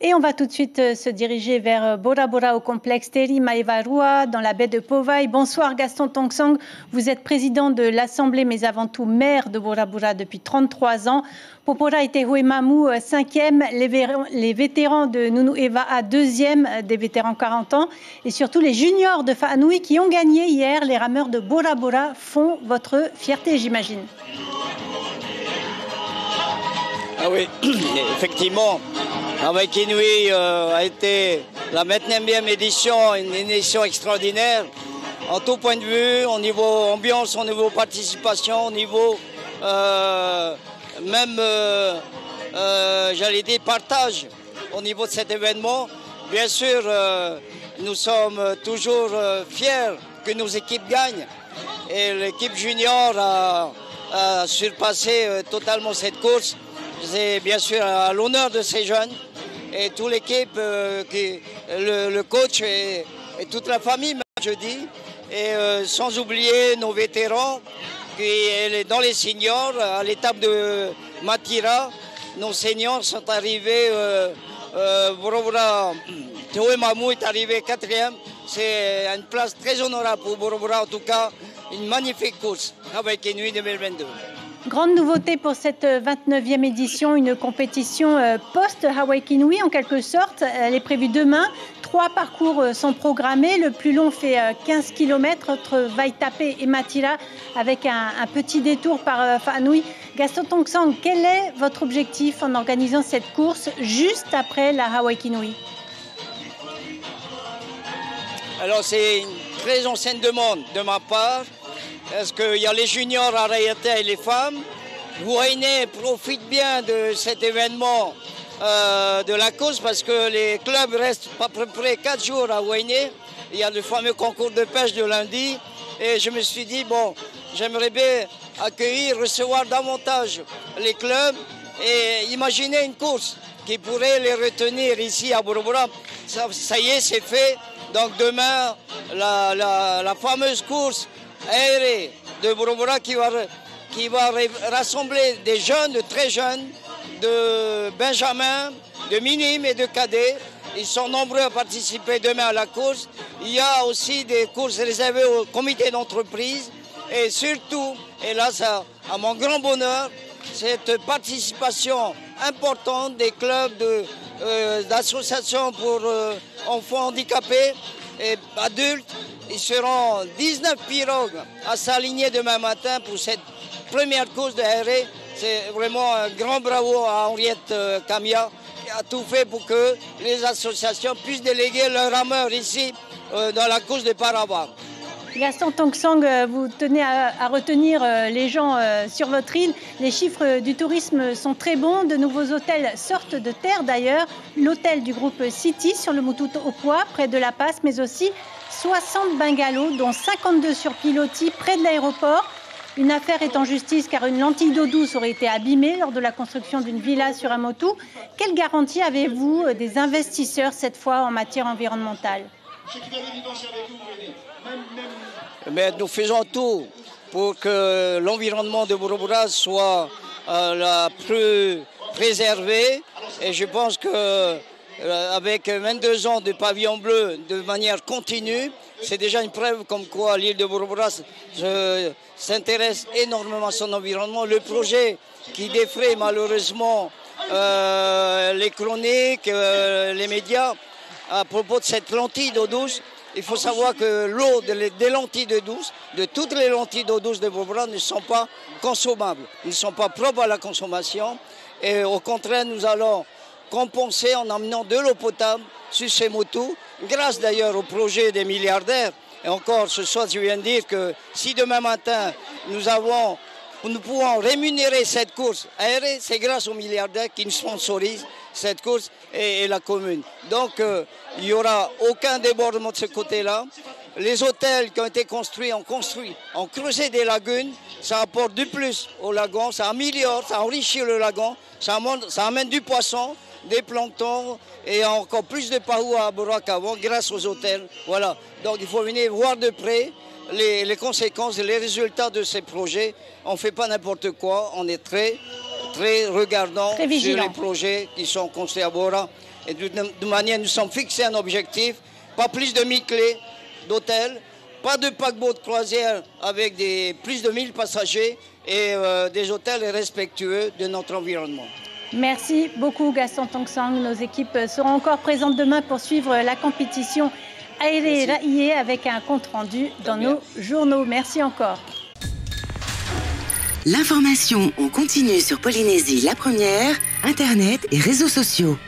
Et on va tout de suite se diriger vers Bora Bora au complexe Teri Maevarua dans la baie de Powai. Bonsoir Gaston Tongson, vous êtes président de l'Assemblée mais avant tout maire de Bora Bora depuis 33 ans. Popora et Tehué Mamou 5e, les vétérans de Nounou Eva'a 2e, des vétérans 40 ans et surtout les juniors de Fa'anui qui ont gagné hier. Les rameurs de Bora Bora font votre fierté, j'imagine. Ah oui, effectivement, avec Inouï a été la 29e édition, une édition extraordinaire en tout point de vue, au niveau ambiance, au niveau participation, au niveau même, j'allais dire, partage au niveau de cet événement. Bien sûr, nous sommes toujours fiers que nos équipes gagnent et l'équipe junior a surpassé totalement cette course. C'est bien sûr à l'honneur de ces jeunes et toute l'équipe, le coach et toute la famille, je dis, et sans oublier nos vétérans qui est dans les seniors, à l'étape de Matira. Nos seniors sont arrivés, Tehué Mamou est arrivé 4e. C'est une place très honorable pour Bora Bora, en tout cas une magnifique course avec Inouï 2022. Grande nouveauté pour cette 29e édition, une compétition post-Hawaii Kinui en quelque sorte. Elle est prévue demain. 3 parcours sont programmés. Le plus long fait 15 km entre Vaitapé et Matira avec un petit détour par Fa'anui. Gaston Tongson, quel est votre objectif en organisant cette course juste après la Hawaii Kinui? Alors c'est une très ancienne demande de ma part. Est-ce qu'il y a les juniors à Rayata et les femmes? Wainé profite bien de cet événement de la course parce que les clubs restent à peu près 4 jours à Wainé. Il y a le fameux concours de pêche de lundi. Et je me suis dit, bon, j'aimerais bien accueillir, recevoir davantage les clubs et imaginer une course qui pourrait les retenir ici à Bora Bora. Ça y est, c'est fait. Donc demain, la fameuse course aérée de Bora Bora qui va rassembler des jeunes, de très jeunes, de Benjamin, de minimes et de cadets. Ils sont nombreux à participer demain à la course. Il y a aussi des courses réservées au comité d'entreprise. Et surtout, et là, ça, à mon grand bonheur, cette participation importante des clubs d'associations pour enfants handicapés et adultes. Ils seront 19 pirogues à s'aligner demain matin pour cette première course de RE. C'est vraiment un grand bravo à Henriette Camia qui a tout fait pour que les associations puissent déléguer leurs rameurs ici dans la course de Parava. Gaston Tongson, vous tenez à retenir les gens sur votre île. Les chiffres du tourisme sont très bons. De nouveaux hôtels sortent de terre d'ailleurs. L'hôtel du groupe City sur le Mututo Opua, près de La Paz, mais aussi 60 bungalows, dont 52 sur Piloti, près de l'aéroport. Une affaire est en justice car une lentille d'eau douce aurait été abîmée lors de la construction d'une villa sur un motu. Quelle garantie avez-vous des investisseurs cette fois en matière environnementale? Mais nous faisons tout pour que l'environnement de Bora Bora soit la plus préservé. Et je pense que avec 22 ans de pavillon bleu de manière continue, c'est déjà une preuve comme quoi l'île de Bora Bora s'intéresse énormément à son environnement. Le projet qui défraie malheureusement les chroniques, les médias à propos de cette lentille d'eau douce. Il faut savoir que l'eau des lentilles d'eau douce, de toutes les lentilles d'eau douce de Bora Bora ne sont pas consommables. Ils ne sont pas propres à la consommation. Et au contraire, nous allons compenser en amenant de l'eau potable sur ces motos, grâce d'ailleurs au projet des milliardaires. Et encore ce soir, je viens de dire que si demain matin, nous pouvons rémunérer cette course aérienne, c'est grâce aux milliardaires qui nous sponsorisent cette course et la commune. Donc, il n'y aura aucun débordement de ce côté-là. Les hôtels qui ont été construits, ont creusé des lagunes. Ça apporte du plus au lagon, ça améliore, ça enrichit le lagon, ça amène du poisson, des planctons et encore plus de pahou à Bora qu'avant grâce aux hôtels. Voilà. Donc, il faut venir voir de près les conséquences et les résultats de ces projets. On ne fait pas n'importe quoi, on est très regardant sur les projets qui sont construits à Bora. Et de toute manière, nous sommes fixés un objectif, pas plus de 1000 clés d'hôtels, pas de paquebot de croisière avec plus de 1000 passagers et des hôtels respectueux de notre environnement. Merci beaucoup Gaston Tong-Sang. Nos équipes seront encore présentes demain pour suivre la compétition aérée avec un compte rendu dans nos journaux. Merci encore. L'information en continu sur Polynésie la première, Internet et réseaux sociaux.